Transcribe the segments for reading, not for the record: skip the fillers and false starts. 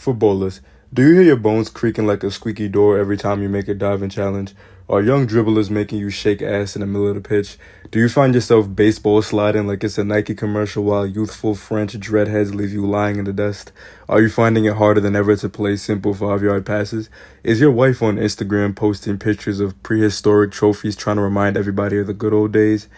Footballers, do you hear your bones creaking like a squeaky door every time you make a diving challenge? Are young dribblers making you shake ass in the middle of the pitch? Do you find yourself baseball sliding like it's a Nike commercial while youthful French dreadheads leave you lying in the dust? Are you finding it harder than ever to play simple 5-yard passes? Is your wife on Instagram posting pictures of prehistoric trophies trying to remind everybody of the good old days?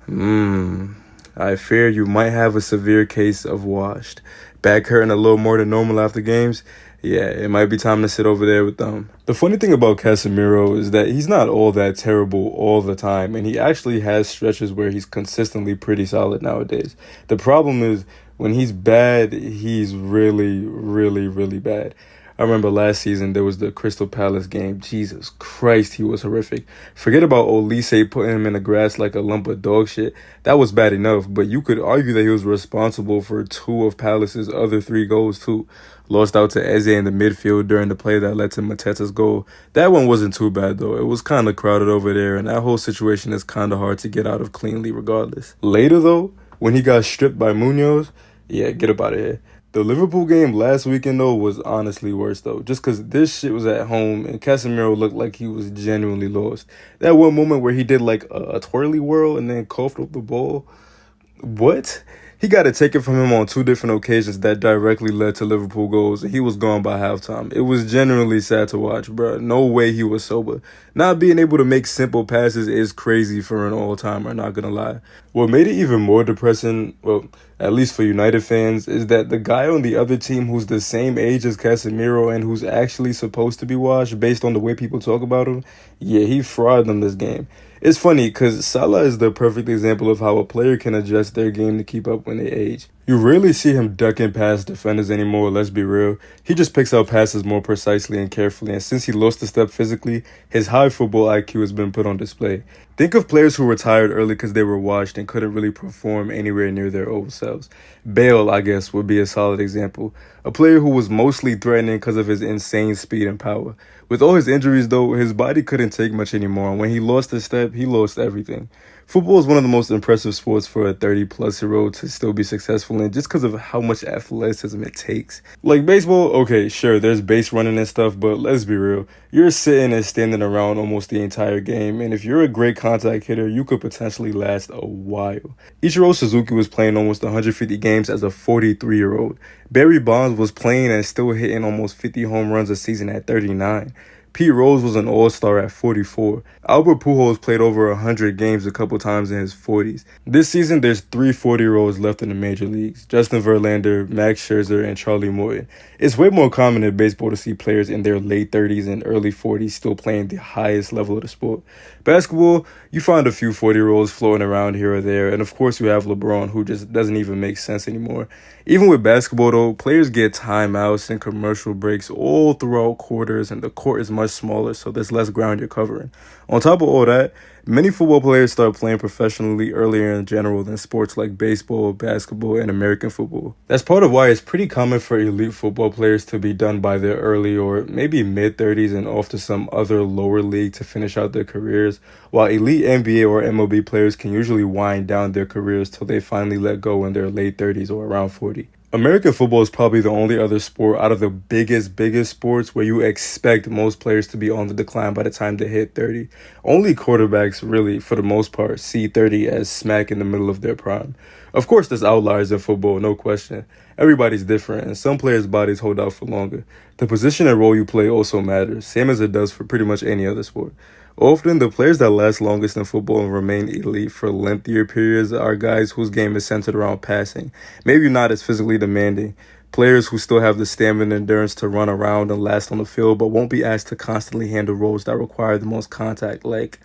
I fear you might have a severe case of washed. Back hurting a little more than normal after games? Yeah, it might be time to sit over there with them. The funny thing about Casemiro is that he's not all that terrible all the time, and he actually has stretches where he's consistently pretty solid nowadays. The problem is when he's bad, he's really, really, really bad. I remember last season there was the Crystal Palace game. Jesus Christ, he was horrific. Forget about Olise putting him in the grass like a lump of dog shit. That was bad enough, but you could argue that he was responsible for 2 of Palace's other 3 goals too. Lost out to Eze in the midfield during the play that led to Mateta's goal. That one wasn't too bad though. It was kind of crowded over there, and that whole situation is kind of hard to get out of cleanly regardless. Later though, when he got stripped by Munoz, yeah, get up out of here. The Liverpool game last weekend, though, was honestly worse, though. Just because this shit was at home and Casemiro looked like he was genuinely lost. That one moment where he did, like, a twirly whirl and then coughed up the ball. What? He got it taken from him on 2 different occasions that directly led to Liverpool goals, and he was gone by halftime. It was genuinely sad to watch, bro. No way he was sober. Not being able to make simple passes is crazy for an all-timer, not gonna lie. What made it even more depressing, well, at least for United fans, is that the guy on the other team who's the same age as Casemiro and who's actually supposed to be washed based on the way people talk about him, yeah, he frauded them this game. It's funny because Salah is the perfect example of how a player can adjust their game to keep up when they age. You rarely see him ducking past defenders anymore, let's be real. He just picks out passes more precisely and carefully, and since he lost a step physically, his high football IQ has been put on display. Think of players who retired early because they were washed and couldn't really perform anywhere near their old selves. Bale, I guess, would be a solid example. A player who was mostly threatening because of his insane speed and power. With all his injuries, though, his body couldn't take much anymore, and when he lost a step, he lost everything. Football is one of the most impressive sports for a 30-plus-year-old to still be successful in just because of how much athleticism it takes. Like baseball, okay, sure, there's base running and stuff, but let's be real. You're sitting and standing around almost the entire game, and if you're a great contact hitter, you could potentially last a while. Ichiro Suzuki was playing almost 150 games as a 43-year-old. Barry Bonds was playing and still hitting almost 50 home runs a season at 39. Pete Rose was an all-star at 44. Albert Pujols played over 100 games a couple times in his 40s. This season, there's 3 40-year-olds left in the major leagues: Justin Verlander, Max Scherzer, and Charlie Morton. It's way more common in baseball to see players in their late 30s and early 40s still playing the highest level of the sport. Basketball, you find a few 40-year-olds floating around here or there, and of course you have LeBron, who just doesn't even make sense anymore. Even with basketball, though, players get timeouts and commercial breaks all throughout quarters, and the court is much smaller, so there's less ground you're covering. On top of all that, many football players start playing professionally earlier in general than sports like baseball, basketball, and American football. That's part of why it's pretty common for elite football players to be done by their early or maybe mid-30s and off to some other lower league to finish out their careers, while elite NBA or MLB players can usually wind down their careers till they finally let go in their late 30s or around 40. American football is probably the only other sport out of the biggest sports where you expect most players to be on the decline by the time they hit 30. Only quarterbacks really, for the most part, see 30 as smack in the middle of their prime. Of course, there's outliers in football, no question. Everybody's different, and some players' bodies hold out for longer. The position and role you play also matters, same as it does for pretty much any other sport. Often, the players that last longest in football and remain elite for lengthier periods are guys whose game is centered around passing, maybe not as physically demanding. Players who still have the stamina and endurance to run around and last on the field, but won't be asked to constantly handle roles that require the most contact, like,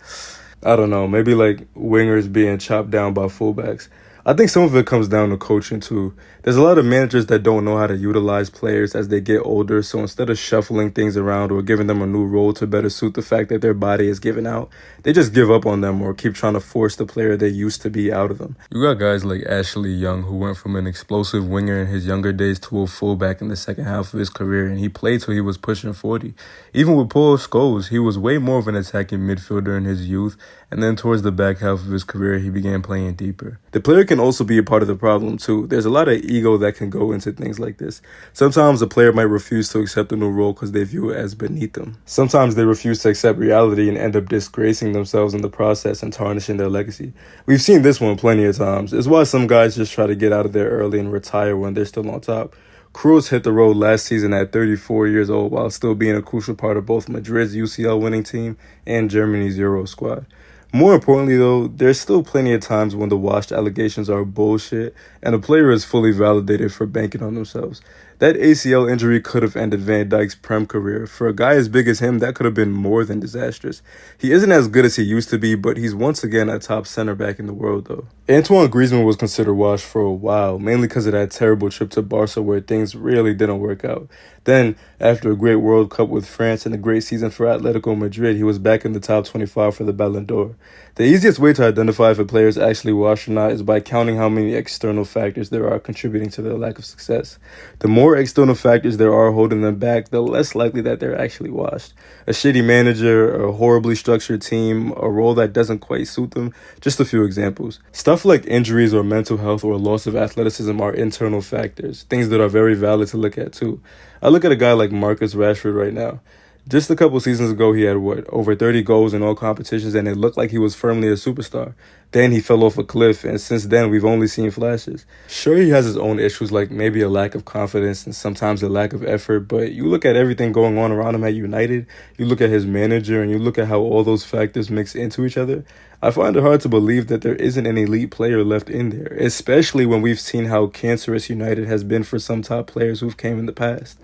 I don't know, maybe like wingers being chopped down by fullbacks. I think some of it comes down to coaching too. There's a lot of managers that don't know how to utilize players as they get older, so instead of shuffling things around or giving them a new role to better suit the fact that their body is giving out, they just give up on them or keep trying to force the player they used to be out of them. You got guys like Ashley Young, who went from an explosive winger in his younger days to a fullback in the second half of his career, and he played till he was pushing 40. Even with Paul Scholes, he was way more of an attacking midfielder in his youth, and then towards the back half of his career, he began playing deeper. The player can also be a part of the problem too. There's a lot of ego that can go into things like this. Sometimes a player might refuse to accept a new role because they view it as beneath them. Sometimes they refuse to accept reality and end up disgracing themselves in the process and tarnishing their legacy. We've seen this one plenty of times. It's why some guys just try to get out of there early and retire when they're still on top. Kroos hit the road last season at 34 years old while still being a crucial part of both Madrid's UCL winning team and Germany's Euro squad. More importantly, though, there's still plenty of times when the washed allegations are bullshit and a player is fully validated for banking on themselves. That ACL injury could have ended Van Dijk's Prem career. For a guy as big as him, that could have been more than disastrous. He isn't as good as he used to be, but he's once again a top center back in the world, though. Antoine Griezmann was considered washed for a while, mainly because of that terrible trip to Barca where things really didn't work out. Then, after a great World Cup with France and a great season for Atletico Madrid, he was back in the top 25 for the Ballon d'Or. The easiest way to identify if a player is actually washed or not is by counting how many external factors there are contributing to their lack of success. The more external factors there are holding them back, the less likely that they're actually washed. A shitty manager, a horribly structured team, a role that doesn't quite suit them, just a few examples. Stuff like injuries or mental health or loss of athleticism are internal factors, things that are very valid to look at too. I look at a guy like Marcus Rashford right now. Just a couple seasons ago, he had, over 30 goals in all competitions, and it looked like he was firmly a superstar. Then he fell off a cliff, and since then, we've only seen flashes. Sure, he has his own issues, like maybe a lack of confidence and sometimes a lack of effort, but you look at everything going on around him at United, you look at his manager, and you look at how all those factors mix into each other, I find it hard to believe that there isn't an elite player left in there, especially when we've seen how cancerous United has been for some top players who've came in the past.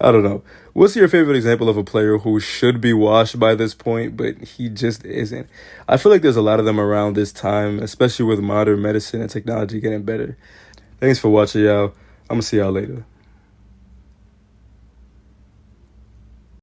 I don't know. What's your favorite example of a player who should be washed by this point, but he just isn't? I feel like there's a lot of them around this time, especially with modern medicine and technology getting better. Thanks for watching, y'all. I'm going to see y'all later.